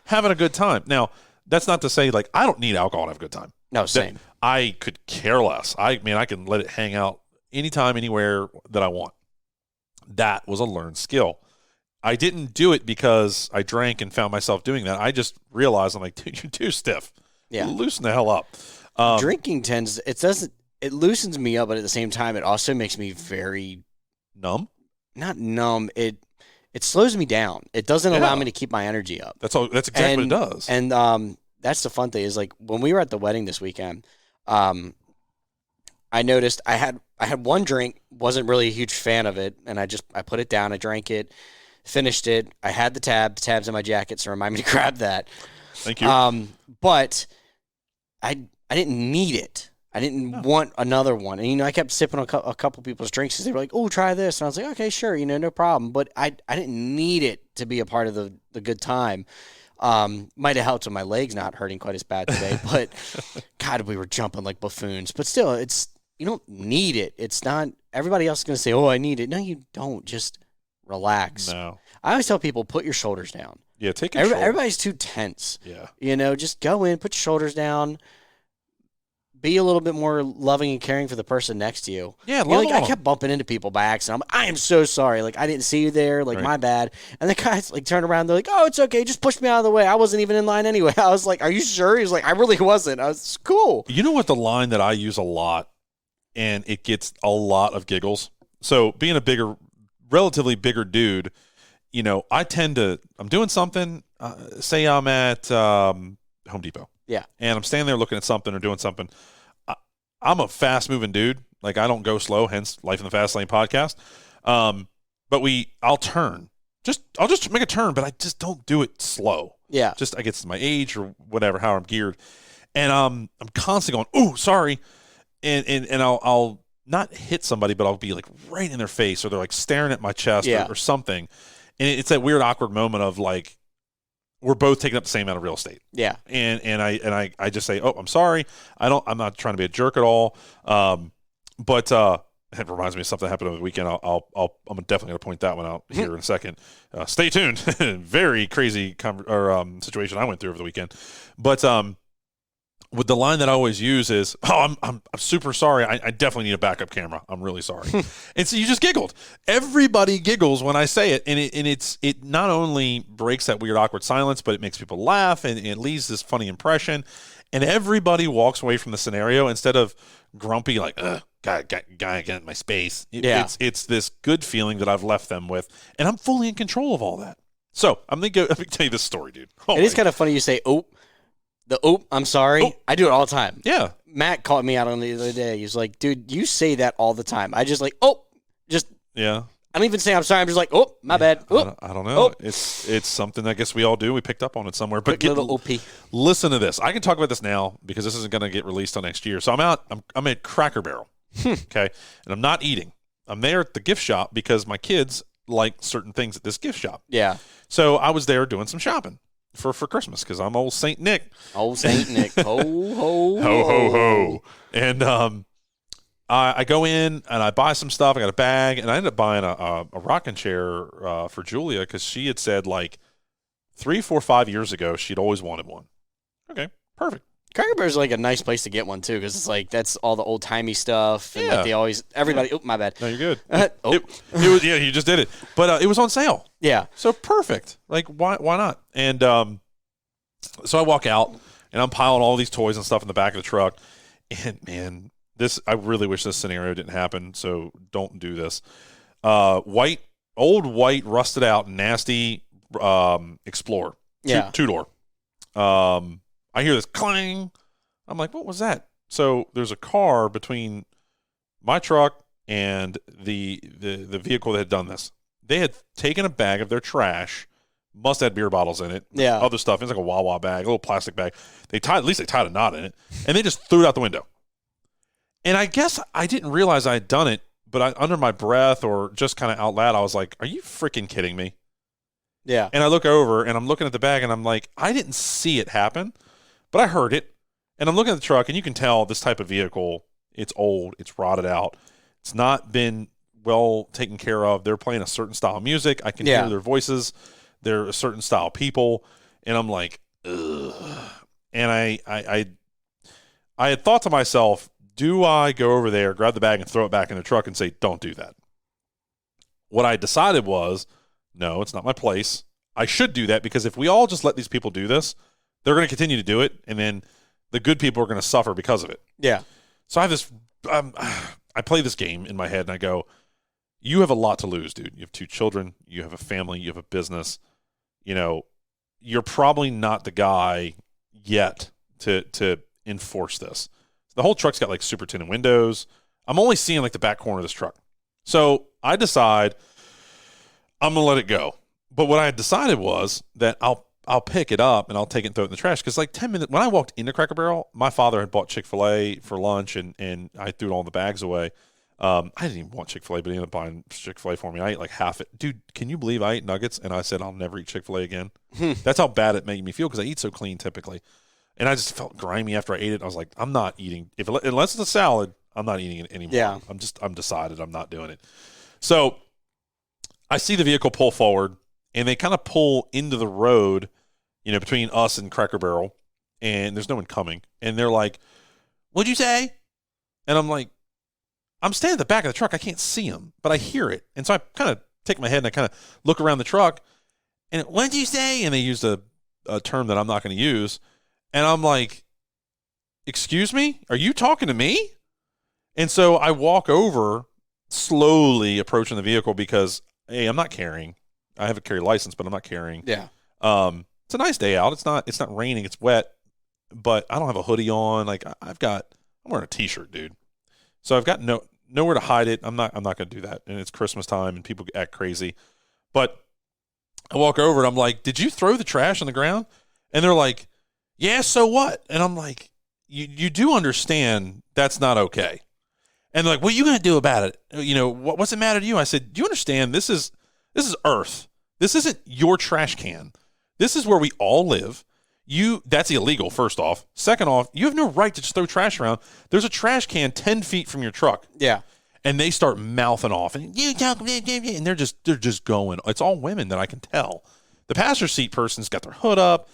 having a good time. Now, that's not to say I don't need alcohol to have a good time. No, same. I could care less. I can let it hang out anytime, anywhere that I want. That was a learned skill. I didn't do it because I drank and found myself doing that. I just realized, I'm like, dude, you're too stiff. Yeah. Loosen the hell up. Drinking it loosens me up, but at the same time, it also makes me very numb. Not numb. It slows me down. It doesn't allow me to keep my energy up. That's exactly what it does. And that's the fun thing is when we were at the wedding this weekend, I noticed I had one drink, wasn't really a huge fan of it, and I put it down, I drank it, finished it. I had the tab's in my jacket, so remind me to grab that. Thank you. But I didn't need it. I didn't want another one. And, I kept sipping a couple people's drinks because they were like, oh, try this. And I was like, okay, sure, no problem. But I didn't need it to be a part of the good time. Might have helped with my legs not hurting quite as bad today, but God, we were jumping like buffoons. But still, you don't need it. It's not, everybody else is going to say, oh, I need it. No, you don't. Just relax. No. I always tell people, put your shoulders down. Yeah, take control. Everybody's too tense. Yeah. Just go in, put your shoulders down. Be a little bit more loving and caring for the person next to you. Yeah, love I kept bumping into people by accident. I am so sorry. Like, I didn't see you there. Like, my bad. And the guys, like, turned around. They're like, oh, it's okay. Just push me out of the way. I wasn't even in line anyway. I was like, are you sure? He's like, I really wasn't. I was cool. You know what the line that I use a lot, and it gets a lot of giggles? So being a relatively bigger dude, I tend to, I'm doing something, say I'm at Home Depot. Yeah. And I'm standing there looking at something or doing something. I'm a fast-moving dude. Like, I don't go slow, hence Life in the Fast Lane podcast. But I'll turn. I'll just make a turn, but I just don't do it slow. Yeah. I guess it's my age or whatever, how I'm geared. And I'm constantly going, ooh, sorry. And I'll not hit somebody, but I'll be, like, right in their face, or they're, like, staring at my chest or something. And it's that weird, awkward moment of, like, we're both taking up the same amount of real estate. Yeah. And I just say, oh, I'm sorry. I'm not trying to be a jerk at all. But it reminds me of something that happened over the weekend. I'm definitely going to point that one out here in a second. Stay tuned. Very crazy situation I went through over the weekend. But with the line that I always use is, oh, I'm super sorry. I definitely need a backup camera. I'm really sorry. And so you just giggled. Everybody giggles when I say it. And it not only breaks that weird, awkward silence, but it makes people laugh, and it leaves this funny impression. And everybody walks away from the scenario instead of grumpy, like, guy, get in my space. It's this good feeling that I've left them with, and I'm fully in control of all that. So let me tell you this story, dude. It is kind of funny you say, I'm sorry. Oh. I do it all the time. Yeah. Matt called me out on the other day. He was like, dude, you say that all the time. I just yeah. I don't even say I'm sorry. I'm just like, my bad. I don't know. It's something I guess we all do. We picked up on it somewhere. But listen to this. I can talk about this now because this isn't going to get released till next year. So I'm at Cracker Barrel. Okay. And I'm not eating. I'm there at the gift shop because my kids like certain things at this gift shop. Yeah. So I was there doing some shopping for Christmas because I'm old Saint Nick. Old Saint Nick. Ho, ho, ho, ho, ho. And I go in and I buy some stuff. I got a bag, and I ended up buying a rocking chair for Julia because she had said, like, 3, 4, 5 years ago she'd always wanted one. Okay, perfect. Cracker Barrel's like a nice place to get one too, because it's like that's all the old timey stuff, and like everybody. Oh, my bad. No, you're good. It was, you just did it, but it was on sale. Yeah, so perfect. Like, why not? And so I walk out and I'm piling all these toys and stuff in the back of the truck, and man, I really wish this scenario didn't happen. So don't do this. Old white, rusted out, nasty Explorer. Yeah, 2-door. I hear this clang. I'm like, what was that? So there's a car between my truck and the vehicle that had done this. They had taken a bag of their trash, must have had beer bottles in it, other stuff. It's like a Wawa bag, a little plastic bag. At least they tied a knot in it, and they just threw it out the window. And I guess I didn't realize I had done it, but under my breath or just kind of out loud, I was like, are you freaking kidding me? Yeah. And I look over, and I'm looking at the bag, and I'm like, I didn't see it happen. But I heard it, and I'm looking at the truck, and you can tell this type of vehicle, it's old, it's rotted out. It's not been well taken care of. They're playing a certain style of music. I can hear their voices. They're a certain style of people, and I'm like, ugh. And I had thought to myself, do I go over there, grab the bag, and throw it back in the truck and say, don't do that? What I decided was, no, it's not my place. I should do that because if we all just let these people do this, they're going to continue to do it, and then the good people are going to suffer because of it. Yeah. So I have this I play this game in my head, and I go, you have a lot to lose, dude. You have 2 children. You have a family. You have a business. You're probably not the guy yet to enforce this. The whole truck's got, like, super tinted windows. I'm only seeing, like, the back corner of this truck. So I decide I'm going to let it go. But what I had decided was that I'll pick it up and I'll take it and throw it in the trash. Because, like, 10 minutes, when I walked into Cracker Barrel, my father had bought Chick-fil-A for lunch, and I threw all the bags away. I didn't even want Chick-fil-A, but he ended up buying Chick-fil-A for me. I ate like half it. Dude, can you believe I ate nuggets and I said I'll never eat Chick-fil-A again? That's how bad it made me feel because I eat so clean typically. And I just felt grimy after I ate it. I was like, I'm not eating unless it's a salad. I'm not eating it anymore. Yeah. I'm decided I'm not doing it. So I see the vehicle pull forward, and they kind of pull into the road, between us and Cracker Barrel, and there's no one coming. And they're like, "What'd you say?" And I'm like, I'm standing at the back of the truck. I can't see them, but I hear it. And so I kind of take my head and I kind of look around the truck, and "What'd you say?" And they used a term that I'm not going to use. And I'm like, "Excuse me? Are you talking to me?" And so I walk over, slowly approaching the vehicle because, hey, I'm not carrying. I have a carry license, but I'm not carrying. Yeah. It's a nice day out. It's not raining. It's wet, but I don't have a hoodie on. Like I'm wearing a t-shirt, dude. So I've got nowhere to hide it. I'm not going to do that. And it's Christmas time and people act crazy. But I walk over and I'm like, "Did you throw the trash on the ground?" And they're like, "Yeah, so what?" And I'm like, you do understand that's not okay. And they're like, "What are you going to do about it? What's it matter to you?" I said, "Do you understand this is Earth. This isn't your trash can. This is where we all live. That's illegal, first off. Second off, you have no right to just throw trash around. There's a trash can 10 feet from your truck." Yeah. And they start mouthing off. And they're just going. It's all women that I can tell. The passenger seat person's got their hood up.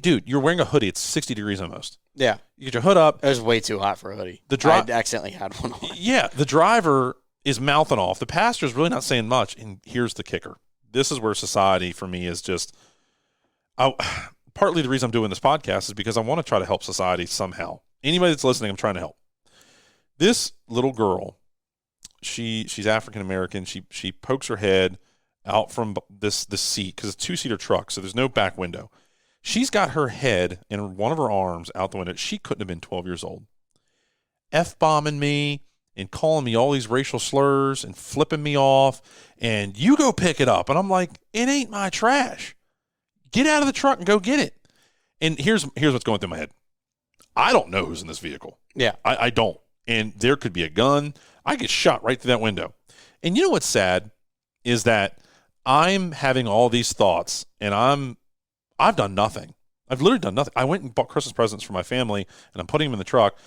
Dude, you're wearing a hoodie. It's 60 degrees almost. Yeah. You get your hood up. It was way too hot for a hoodie. I accidentally had one on. Yeah. The driver is mouthing off. The passenger's really not saying much. And here's the kicker. This is where society for me is just partly the reason I'm doing this podcast is because I want to try to help society somehow. Anybody that's listening, I'm trying to help. This little girl, she's African American. She pokes her head out from this seat because it's a 2-seater truck, so there's no back window. She's got her head and one of her arms out the window. She couldn't have been 12 years old. F-bombing me and calling me all these racial slurs and flipping me off. And you go pick it up. And I'm like, it ain't my trash. Get out of the truck and go get it. And here's what's going through my head. I don't know who's in this vehicle. Yeah. I don't. And there could be a gun. I get shot right through that window. And you know what's sad is that I'm having all these thoughts and I've done nothing. I've literally done nothing. I went and bought Christmas presents for my family, and I'm putting them in the truck.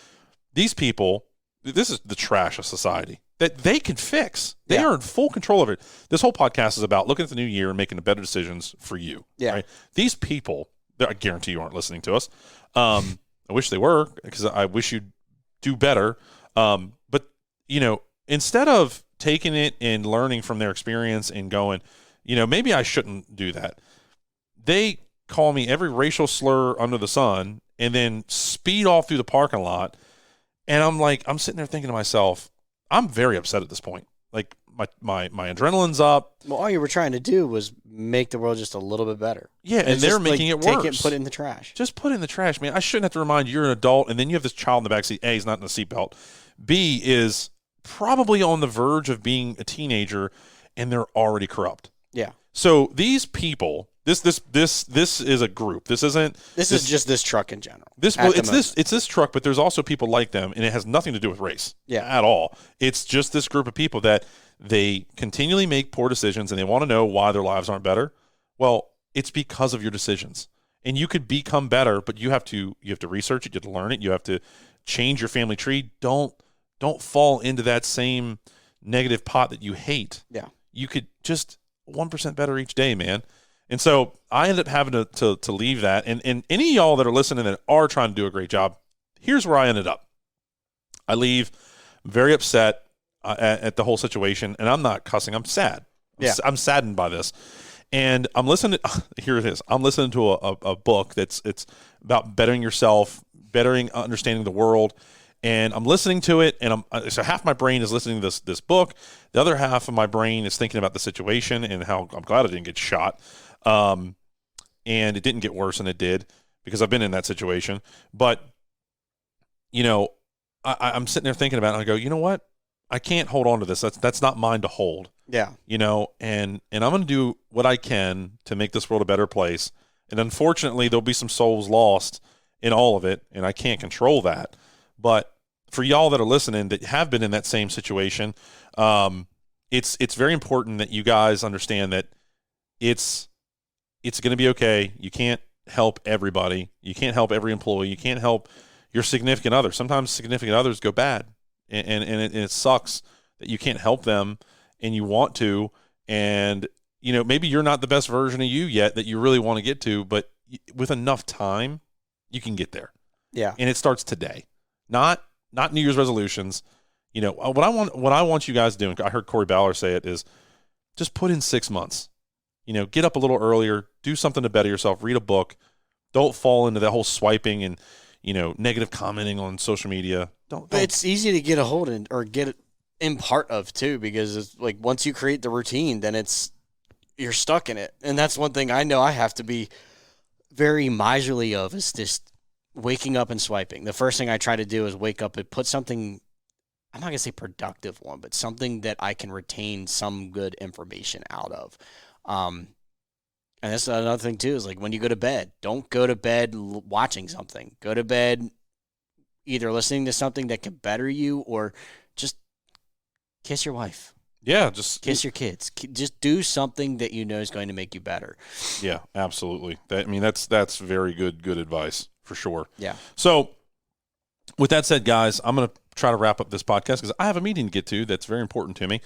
These people, this is the trash of society that they can fix. They are in full control of it. This whole podcast is about looking at the new year and making better decisions for you. Yeah. Right? These people, I guarantee you aren't listening to us. I wish they were because I wish you'd do better. But, instead of taking it and learning from their experience and going, maybe I shouldn't do that. They call me every racial slur under the sun and then speed off through the parking lot. And I'm sitting there thinking to myself, I'm very upset at this point. Like my adrenaline's up. Well, all you were trying to do was make the world just a little bit better. Yeah, and they're making it worse. Take it and put it in the trash. Just put it in the trash, man. I shouldn't have to remind you you're an adult, and then you have this child in the backseat. A, he's not in a seatbelt. B, is probably on the verge of being a teenager, and they're already corrupt. Yeah. So these people, this is a group. This is just this truck in general. It's this truck, but there's also people like them, and it has nothing to do with race. At all. It's just this group of people that they continually make poor decisions, and they want to know why their lives aren't better. Well, it's because of your decisions, and you could become better, but you have to research it, you have to learn it, you have to change your family tree. Don't fall into that same negative pot that you hate. Yeah, you could just 1% better each day, man. And so I ended up having to leave that. And any of y'all that are listening that are trying to do a great job, here's where I ended up. I leave very upset at the whole situation, and I'm not cussing. I'm sad. I'm saddened by this. And I'm listening to, here it is. I'm listening to a book it's about bettering yourself, understanding the world. And I'm listening to it, and so half my brain is listening to this book. The other half of my brain is thinking about the situation and how I'm glad I didn't get shot. And it didn't get worse than it did because I've been in that situation. But, I'm sitting there thinking about it, and I go, you know what? I can't hold on to this. That's not mine to hold. Yeah. And I'm going to do what I can to make this world a better place. And unfortunately, there'll be some souls lost in all of it, and I can't control that. But for y'all that are listening that have been in that same situation, it's very important that you guys understand that it's going to be okay. You can't help everybody. You can't help every employee. You can't help your significant other. Sometimes significant others go bad, and it sucks that you can't help them, and you want to, and maybe you're not the best version of you yet that you really want to get to, but with enough time, you can get there. Yeah. And it starts today, not New Year's resolutions. What I want you guys to do, and I heard Corey Ballard say it, is just put in 6 months. Get up a little earlier, do something to better yourself, read a book. Don't fall into that whole swiping and, negative commenting on social media. Don't. It's easy to get a hold in or get in part of too, because it's like once you create the routine, then you're stuck in it. And that's one thing I know I have to be very miserly of, is just waking up and swiping. The first thing I try to do is wake up and put something, I'm not going to say productive one, but something that I can retain some good information out of. And that's another thing too, is like when you go to bed, don't go to bed watching something. Go to bed either listening to something that can better you, or just kiss your wife. Yeah, just kiss your kids. Just do something that is going to make you better. Yeah, absolutely. That's very good advice for sure. Yeah. So with that said, guys, I'm going to try to wrap up this podcast because I have a meeting to get to that's very important to me.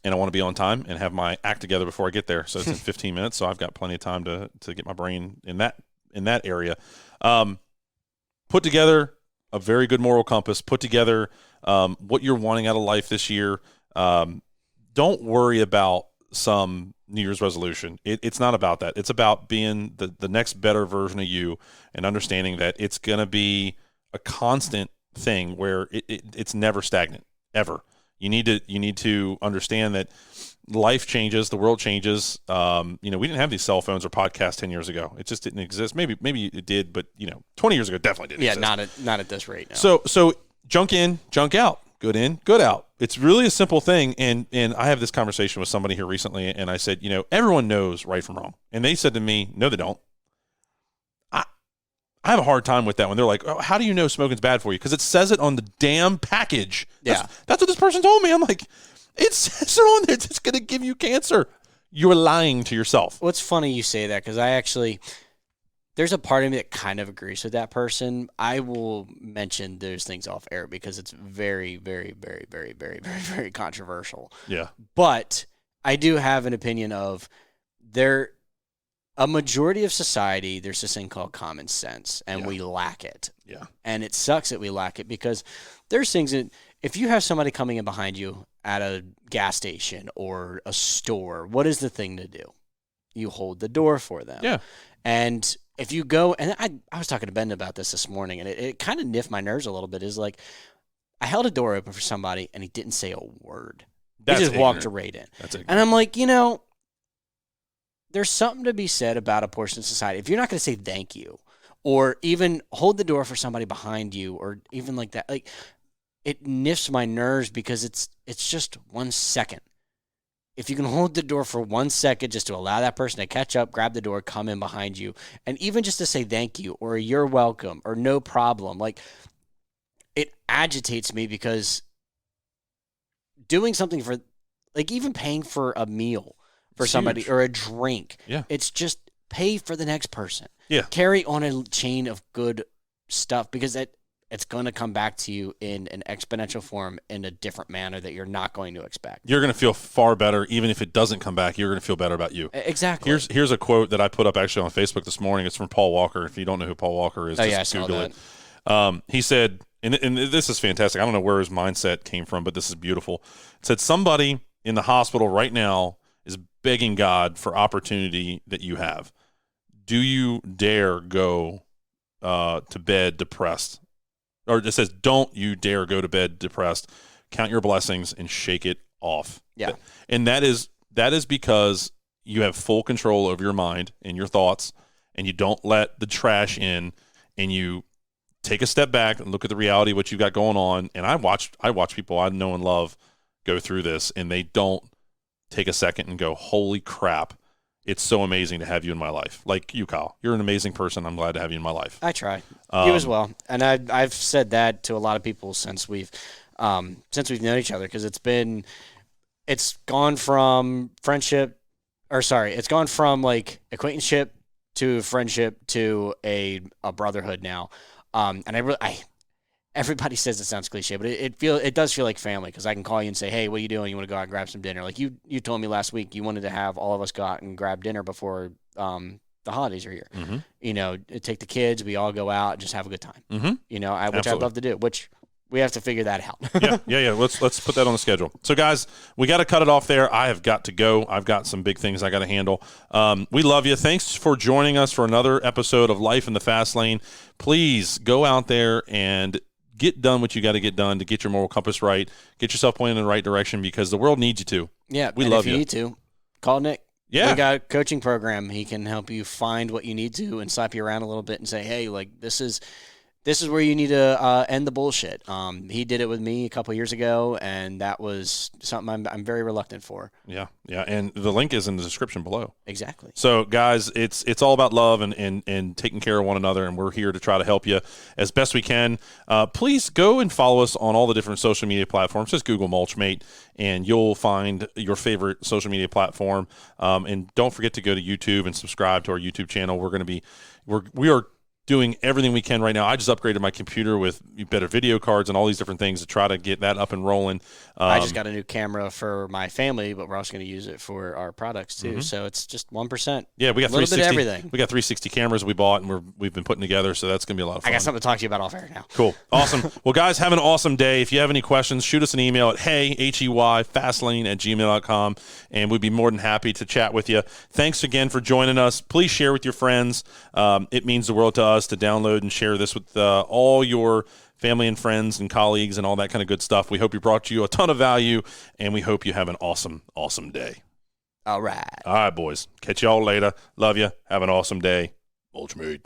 And I want to be on time and have my act together before I get there. So it's in 15 minutes. So I've got plenty of time to get my brain in that area. Put together a very good moral compass. Put together what you're wanting out of life this year. Don't worry about some New Year's resolution. It's not about that. It's about being the next better version of you, and understanding that it's going to be a constant thing where it's never stagnant, ever. You need to understand that life changes, the world changes. We didn't have these cell phones or podcasts 10 years ago. It just didn't exist. Maybe it did, but 20 years ago it definitely didn't exist. Not at this rate now. So junk in, junk out. Good in, good out. It's really a simple thing. And I have this conversation with somebody here recently, and I said, everyone knows right from wrong. And they said to me, no, they don't. I have a hard time with that when they're like, oh, how do you know smoking's bad for you? Because it says it on the damn package. That's what this person told me. I'm like, it says it on there. It's going to give you cancer. You're lying to yourself. Well, it's funny you say that, because there's a part of me that kind of agrees with that person. I will mention those things off air because it's very, very, very, very, very, very, very controversial. Yeah. But I do have an opinion of a majority of society, there's this thing called common sense, and we lack it. Yeah. And it sucks that we lack it, because there's things that if you have somebody coming in behind you at a gas station or a store, what is the thing to do? You hold the door for them. Yeah. And if you go, and I was talking to Ben about this morning, and it kind of niffed my nerves a little bit, is like, I held a door open for somebody and he didn't say a word. He just walked right in. That's ignorant. And I'm like, there's something to be said about a portion of society. If you're not going to say thank you, or even hold the door for somebody behind you, or even like that, like, it niffs my nerves, because it's just 1 second. If you can hold the door for 1 second just to allow that person to catch up, grab the door, come in behind you, and even just to say thank you, or you're welcome, or no problem, like, it agitates me, because doing something for, like, even paying for a meal for somebody, huge, or a drink. Yeah. It's just pay for the next person. Yeah. Carry on a chain of good stuff, because it's going to come back to you in an exponential form in a different manner that you're not going to expect. You're going to feel far better. Even if it doesn't come back, you're going to feel better about you. Exactly. Here's a quote that I put up actually on Facebook this morning. It's from Paul Walker. If you don't know who Paul Walker is, just Google it. He said, and this is fantastic. I don't know where his mindset came from, but this is beautiful. It said, somebody in the hospital right now is begging God for opportunity that you have. Do you dare go to bed depressed? Or it says, don't you dare go to bed depressed. Count your blessings and shake it off. Yeah. And that is because you have full control over your mind and your thoughts, and you don't let the trash in, and you take a step back and look at the reality of what you've got going on. And I watch people I know and love go through this, and they don't take a second and go, holy crap, it's so amazing to have you in my life. Like you, Kyle. You're an amazing person. I'm glad to have you in my life. I try. You as well. And I've said that to a lot of people since we've known each other, because it's gone from it's gone from like acquaintanceship to friendship to a brotherhood now. And everybody says it sounds cliche, but it does feel like family, because I can call you and say, hey, what are you doing? You want to go out and grab some dinner? Like you told me last week you wanted to have all of us go out and grab dinner before the holidays are here. Mm-hmm. You know, take the kids, we all go out and just have a good time. Mm-hmm. You know, which I'd love to do, which we have to figure that out. Yeah. Let's put that on the schedule. So, guys, we got to cut it off there. I have got to go. I've got some big things I got to handle. We love you. Thanks for joining us for another episode of Life in the Fast Lane. Please go out there and get done what you got to get done to get your moral compass right. Get yourself pointed in the right direction, because the world needs you to. Yeah, we love you. If you need to, call Nick. Yeah. We got a coaching program. He can help you find what you need to and slap you around a little bit and say, hey, like this is where you need to end the bullshit. He did it with me a couple years ago, and that was something I'm very reluctant for. Yeah, and the link is in the description below. Exactly. So, guys, it's all about love and taking care of one another, and we're here to try to help you as best we can. Please go and follow us on all the different social media platforms. Just Google Mulch Mate, and you'll find your favorite social media platform. And don't forget to go to YouTube and subscribe to our YouTube channel. We are doing everything we can right now. I just upgraded my computer with better video cards and all these different things to try to get that up and rolling. I just got a new camera for my family, but we're also going to use it for our products too. Mm-hmm. So it's just 1%. Yeah, we got 360. Bit of everything. We got 360 cameras we bought, and we've been putting together. So that's going to be a lot of fun. I got something to talk to you about off air now. Cool, awesome. Well, guys, have an awesome day. If you have any questions, shoot us an email at fastlane@gmail.com, and we'd be more than happy to chat with you. Thanks again for joining us. Please share with your friends. It means the world to us to download and share this with all your family and friends and colleagues and all that kind of good stuff. We hope we brought you a ton of value, and we hope you have an awesome, awesome day. All right. All right, boys. Catch y'all later. Love you. Have an awesome day. Mulch Mate.